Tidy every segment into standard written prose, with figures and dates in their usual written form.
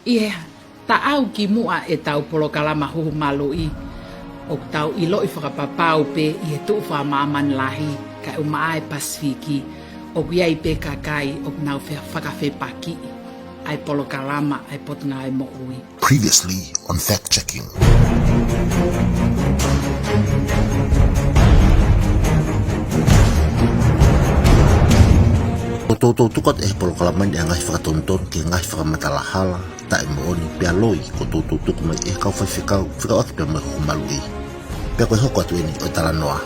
Ie, taau ki mua e tau polokalama huhu malu i. O tau ilo i whakapapau pe i he tuu whamaaman lahi ka umaai Pasifiki. O iai pe kakai o nau whakawhi paki. Ai polokalama ai potunga ai mo ui. Previously on Fact Checking. Ko tukot polokalama ni ngai whakatonton ki ngai whakamatahala ta e mooni pia loi ko tutuk mai kau whaiwhikau atu pia mai humalui. Pia koe hoko atu eni o tala noa.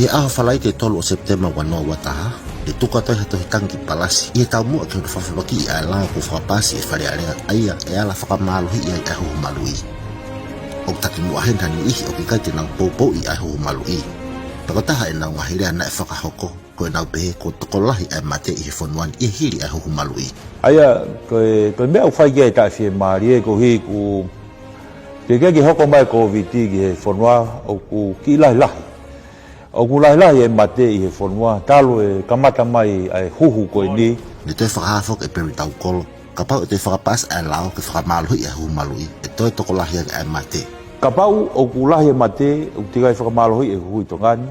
Ia aha whalai te tolu o Septemba wanoa wataha, e tuka toi hato hitangi palasi. Ia tau mua ki hunu whawhawaki i a langa ku whakapasi e whare area, aia e ala whakamaluhi i ai ahuhu malui. O taki mua henhani ihi o ki kai te nau poupou i ahuhu malui. Pakotaha e nau ngahirea na e whakahoko, ko e nau pehe ko tokolahi ai mate i he whanuani i hiri ahuhu malui. Aia, koe mea uwhai kia e tai whie maari e ko hi ku... Ke kia ki hoko mai COVID ki he whanua o ku ki lahi lahi. O ku lahi e mate i he whanua, talo e kamata mai ai huhu koe ni. Ne toi whakahafok e peri tau kolo, ka pau e toi whakapas ai lao ke whakamaluhi i ahuhu malui, e toi tokolahi ai mate. Ka pau o ku lahi e mate, o tigai whakamalohi e hui tongani.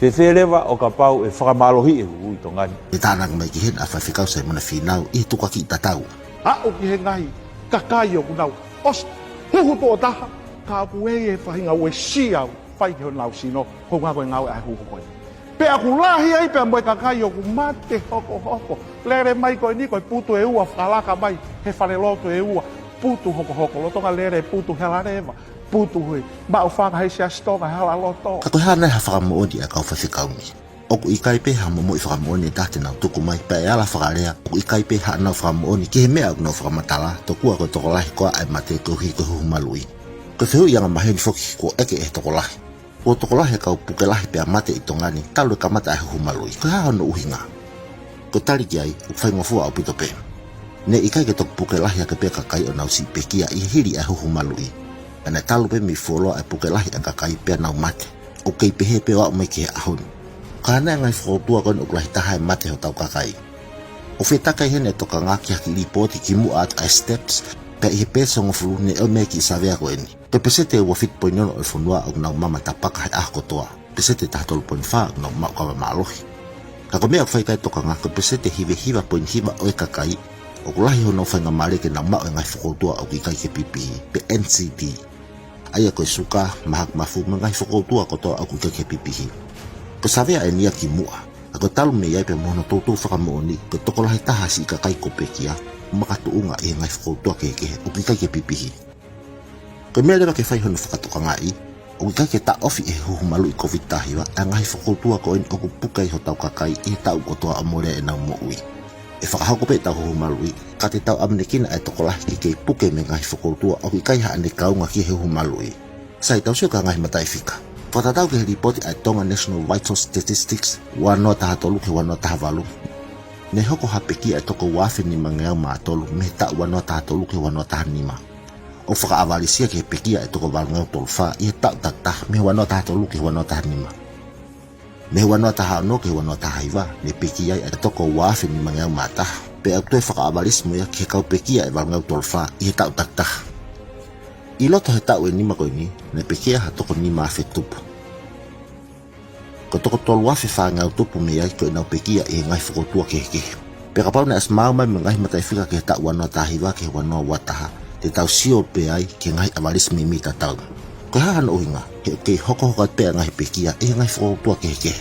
Whewherewa o ka pau e whakamalohi e hui tongani. E tānang mai ki hen a whaiwhikau sai muna whinau i tuka ki tatau. A o ki he ngai, ka kai o kunau, os, huhu tō taha, ka apu e whahinga ue siau, whai ki ho nau sino, ho ngā koe ngau e ai huhu koe. Pe a ku lahi ai pe moe ka kai o ku mate hoko, lere mai koe ni koe putu e ua, whalaka mai, he whare loto e ua, putu hoko, lotonga lere putu helarewa, putu hui, ma o whaka hei sia stonga hala loto. Ka koe hana ha whakamooni a kau whaiwhikau ni. Oku i kaipe ha momo i whakamooni e tahte nau tuku mai, pe e ala whakarea, oku i kaipe ha nau whakamooni ki he mea au nau whakamatala, tokua koe tokolahi koa ai mate kohi koe humalui. Koe whiu i anga maheni foki ko eke tokolahi. Ko tokolahi kau pukelahi pea mate i tongani, talu ka mate ai humalui. Koe haha no uhinga. Ko tari ki ai, u whaingofua au pito pe. Ne i kai ke tok pukelahi a ke pea kakai o nau si pekia i hiri ai humalui. Ana talu pe mi folo ai pukelahi a kakai pea nau mate. O kei pehe pe wa mai ke ahon. Kana ngai whautua kon o klahi taha e mate ho tau kakai. O whetakai hene toka ngaki haki ripoti ki mua at ai steps, pe i he peso ngofuru ne o me ki savea ko eni. Pe pesete ua fit poinono o whanua o nau mama tapaka hai ahko toa. Pesete tahatolu poin wha o nau mau kawa maalohi. Kako mea whaikai toka ngako pesete hiva poin hiva o e kakai. O kulahi ho nau whainga maare ke nau mau e ngai whakautua o ki kai ke pipihi, pe NCD. Aia koe suka, mahak mafu, ngai whakautua kotoa o ki kai ke pipihi. Ko savea e nia ki mua. Ako talu me iai pe mohono tautou whakamooni, ko tokolahi tahasi i kakai ko pekia, makatuunga e ngai whakautua kekehe o ki kai ke pipihi. Ko mea lewa ke whaihono whakatoka ngai, o ki kai ke ta ofi e huhu malu i COVID tahiwa, a ngai whakautua ko eni o ku pukai ho tau kakai i tau kotoa amorea e nau moui. E whakahauko pe tau huhu malu i, ka te tau amnekina e tokolahi ki kei puke me ngai whakautua o ki kai haa ne kaunga ki he huhu malu i. Sai tau sio ka ngai matai whika. Whatatau ke ripoti ai tonga National Vital Statistics, wanoa taha tolu ke wanoa taha walu. Ne hoko hapeki ai toko wafi ni mangeau maa tolu, me ta wanoa taha tolu ke wanoa taha nima. O whakaavalisia ke pekia ai toko walngau tolfa, i he tau tatah, me wanoa taha tolu ke wanoa taha nima. Me wanoa taha ano ke wanoa taha iwa, ne pekia ai toko wafi ni mangeau maa taha. Pe au toi whakaavalismo ia ke kau pekia ai walngau tolfa, i he tau tatah. I loto he tau e nima koe ni, ne pekia ha toko nima afe tupu. Ko toko tolu afe whangau tupu me ai koe nau pekia e ngai whakotua kehe. Pe ka pau na as mau mai me ngai matai whika ke tau wanoa tahiwa ke wanoa wataha, te tau sio pe ai ke ngai avalis me mita tau. Ko haha no uhinga, ke hoko hoka pea ngai pekia e ngai whakotua kehe.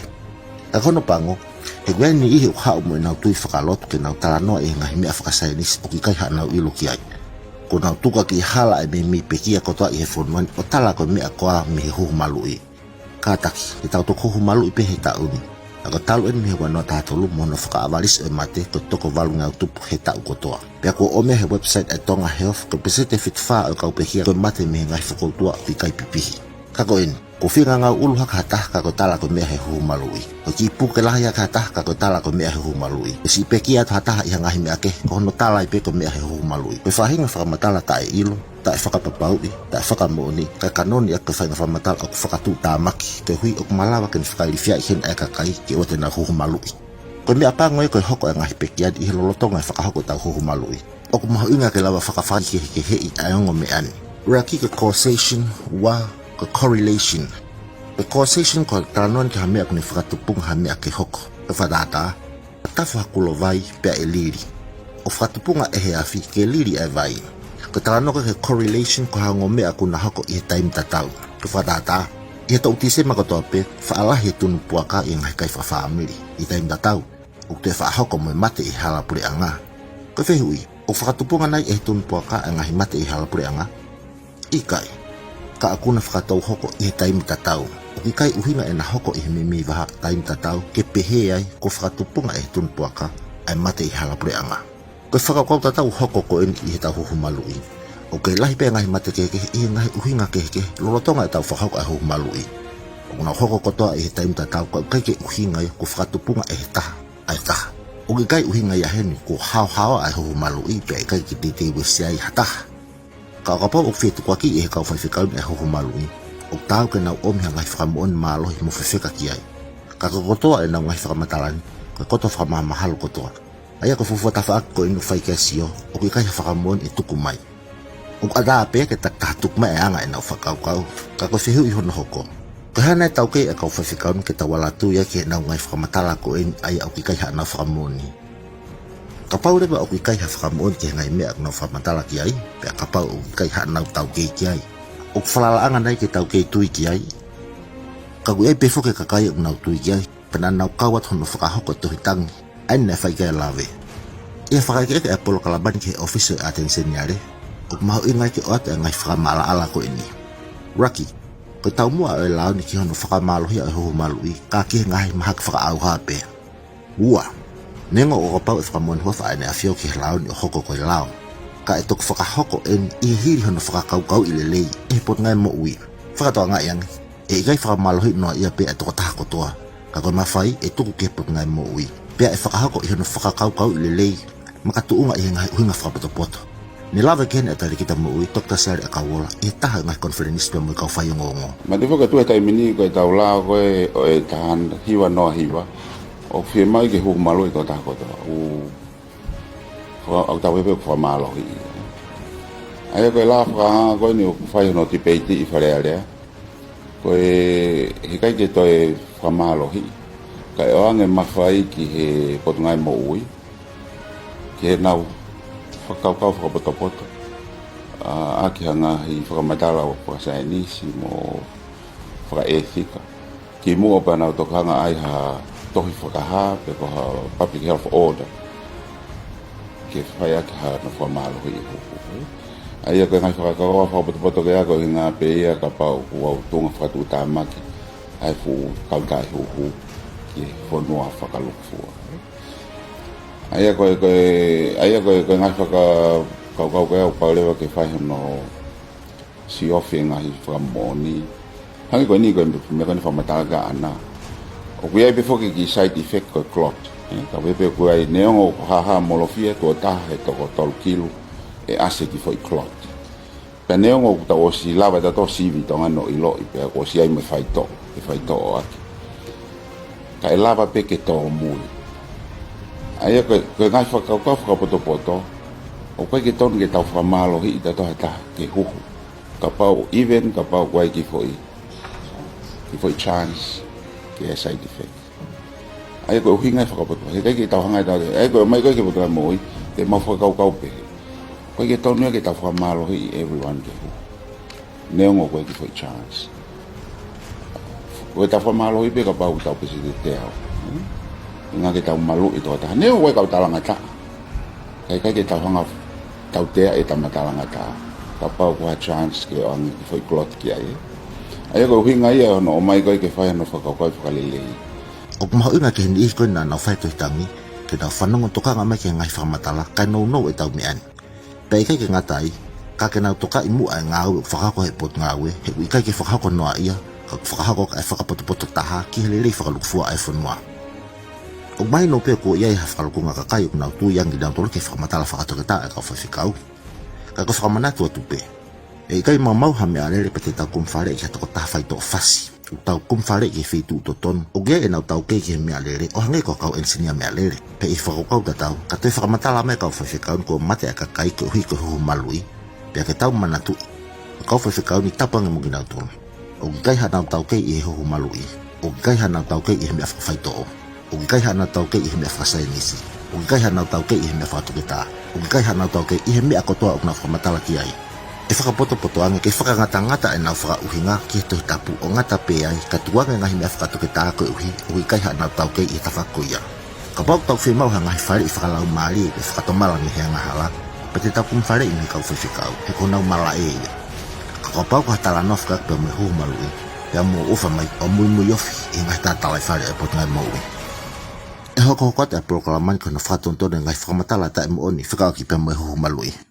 Ka kono pango, he gwen ni ihi uha umo e nau tui whakalotu ke nau talanoa e ngai mea whakasainis o ki kai ha nau ilu ki ai. Ko nau tuka ki hala e me mi pekia kotoa i he whanuani o tala koe mea koa me he huhu malu i. Kātaki, he tau toko huhu malu i pe he tau ni. Ako talu eni me he wanoa tātolu mono whakaavalis e mate ko toko walu ngau tupu he tau kotoa. Pea ko ome he website e Tonga Health ko pesete fit wha o kau pehia koe mate me he ngai whakautua ki kai pipihi. Kako eni, Ko finga ngau ulu hakata ka ko tala ko mea he humalui. Ko ki puke lahi hakata ka ko tala ko mea he humalui. Ko si peki atu hata ia ngahi mea ke ko hono tala ipe ko mea he humalui. Ko whahinga whakamatala ta e ilo, ta e whakapapaui, ta e whakamoni, ka kanoni a ko whainga whakamatala o ko whakatu tāmaki, ke hui o ko malawa ke ni whakailifia i hen e kakai ke o te na humalui. Ko mea pango e ko hoko e ngahi peki adi i lolotonga e whakahoko tau humalui. O ko maho inga ke lawa whakawhaki ke hei a ongo me ani. Raki ke causation wa ko correlation. The causation ko tanon ki hamea kuni whakatupung hamea ke hoko. E whadata, tafu hakulo vai pia e liri. O whakatupunga e he afi ke liri e vai. Ko tanon ke correlation ko hango mea kuna hoko i he taim tatau. Ko whadata, i he tautise makotoa pe, whaalahi tunu puaka i ngai kai whawhamiri i taim tatau. O te whahoko mo mate i halapure anga. Ko whehui, o whakatupunga nai e tunu puaka e ngahi mate i halapure anga. Ikai, ka akuna whakatau hoko i he taim tatau. O ki kai uhinga e na hoko i he mimi waha taim tatau ke pehe ai ko whakatupunga e tunpuaka ai mate i halapure anga. Ko whakakau tatau hoko ko eni i he tau huhumalui. O kei lahi pe ngahi mate keke i he ngahi uhinga keke lolotonga e tau whakako e huhumalui. O kuna hoko kotoa i he taim tatau ko kai ke uhinga ko whakatupunga e he taha ai taha. O ki kai uhinga i aheni ko hao ai huhumalui pe kai ki titi wesiai hataha. Ka kapau o whetu kwa ki e he kau whaiwhikaun e huhumalui. O tau ke nau omi hangai whakamuon mālohi mo whewheka ki ai. Ka kotoa e nau ngai whakamatalani, ka koto whakamahalo kotoa. Aia ko fufuata whaak ko inu whai kia sio, o ki kai whakamuon i tuku mai. O ada ape ke tak tahatuk mai anga e nau whakaukau, ka ko whihu i hono hoko. Ko hana e tau kei e kau whaiwhikaun ke tawalatu ia ke nau ngai whakamatala ko eni aia o ki kai ha nau whakamuoni. Ka pau reba o ki kai ha whakamuon ke ngai mea nau whakamatala ki ai, pia ka pau o ki kai ha nau tau kei ki ai. O whalalaanga nei ke tau kei tui ki ai. Ka kui ei pefo ke kakai o nau tui ki ai, pena nau kawat hono whakahoko tuhi tangi, ain nei whai kia lawe. Ia whakai ke Apollo Kalabani ke officer attention niare, o maho ingai ke oat e ngai whakamala ala ko ini. Raki, ko tau mua o e lao ni ki hono whakamalohi o hoho malui, ka ki ngai mahak whakaau hape. Ua, nengo o kapau e whakamuan huafa ane a fio ki lao ni o hoko ko i lao. Ka e tok whakahoko en i hiri hono whakakaukau i lelei e pot ngai mo ui. Whakatoa ngai ang, e ikai whakamalohi noa ia pe e toko taha kotoa. Ka koe mawhai e tuku ke pot ngai mo ui. Pea e whakahoko i hono whakakaukau i lelei, makatuunga i ngai uhinga whakapoto. Ni lawa kene e tali kita mo ui, Dr. Sari a kawola, i taha ngai konferenis pe mo i kau whai ngongo. Ma te whakatu e taimini ko e tau lao ko e tahan hiwa noa hiwa. O whie mai ke hukumalo i tau taha kotoa. Au tau wepe whamalohi. Aia koe la whakaha koe ni o whai hono tipeiti i wharea rea. Koe he kai ke toi whamalohi. Ka e oange mawhai ki he potungai mo ui. Ki he nau whakaukau whakapotopoto. Aki hanga hi whakamatala o whakasainisi mo whakaethika. Ki mua pa nau tokanga ai ha tohi whakaha pe ko ha public health order. Ke whai ake ha na whamalohi i huku. Aia koe ngai whakakaua whakapoto ke ako i ngā peia ka pau kua utunga whakatu tāmaki. Ai fu kautai huku ki whanua whakalukfua. Aia koe ngai whakaukau ke au paulewa ke whai hono si ofi ngahi whakamoni. Hangi koe ni koe me koe ni whamatalaga ana. O kui ai pefoki ki side effect koe clot. Ka wepe kui ai neongo haha molofia tua taha e toko tolu kilu e ase ki foi clot. Pe neongo ta o si lava ta to sivi tonga no ilo i pe o si ai me fai to o aki. Ka e lava pe ke to mui. Aia koe ngai whakaukau whakapoto o koe ke tonu ke tau whamalo hi i ta toha taha ke huhu. Ka pau even ka pau koe ki foi chance ke side effect. Aia koe uhingai whakapoto. He kai ke tau hangai tau ke. Aia koe mai koe ke potua moi. Ke mau whakaukau pe. Koe ke tonu ke tau whamalo hi i everyone ke huhu. Neongo koe ki foi chance. Koe tau whamalo hi pe ka pau tau pesi te au. Nga ke tau malu i tō taha. Neo koe kau talanga ta. Kai ke tau hanga tau tea e tama talanga ta. Ka pau kua chance ke angi ki foi klot ki ai. Aia koe uhinga ia no o mai koe ke whai ano whakaukau whakalelei. O kumaho inga ke hindi koe na nau whai toi tangi, ke nau whanongo tokanga mai ke ngai whakamatala, kai nou e tau me ani. Pei kai ke ngatai, ka ke nau toka i mua e ngāu e whakako he pot ngāwe, he ui kai ke whakako noa ia, ka whakahako ka e whakapoto taha ki helelei whakalukufua e whanua. O mai no pe ko iai ha whakalukunga ka kai o nau tuiangi nau tolo ke whakamatala whakatoketa e ka whawhikau. Ka ka whakamanatu atu pe. E kai mau ha mea lere pe te tau kumwhare ki hatoko taha whaito o fasi. O tau kumwhare ki whitu o tonu. O gea e nau tau kei ki he mea lere o hange ko kau ensinia mea lere. Pe i whakokau ta tau, ka toi whakamatala me kau whawhikau ko mate a ka kai ki uhi ko huhu malui. Pe a ke tau manatu. O kau whawhikau ni tapange mugi nau tonu. O gai ha nau tau kei i he huhu malui. O gai ha nau tau kei i he mea whawhaito o. O gai ha nau tau kei i he mea whasai nisi. O gai ha nau tau kei i he mea whatuketa. O gai ha nau tau kei i he mea kotoa o na whakamatala ki ai. E whakapoto anga ke whakangata e nau whakauhinga ki he tohi tapu o ngata pe ai ka tuanga ngahi mea whakatuketa ko uhi o gai ha nau tau kei i tawhakoia. Ka pau tau whemau ha ngahi whare i whakalau maari e whakatomala ni hea ngahala. Pa te tau kumwhare i ni kau whewhikau he ko nau mala e ia. Ka pau ka hatala nofka pe me huhu malui. Pea mo ufa mai o mui ofi i ngahi tātalai whare e pot ngai maui. E hoko hoko te a proklaman ko na whakatontone ngai whakamatala ta e mo oni whakao ki pe me huhu malui.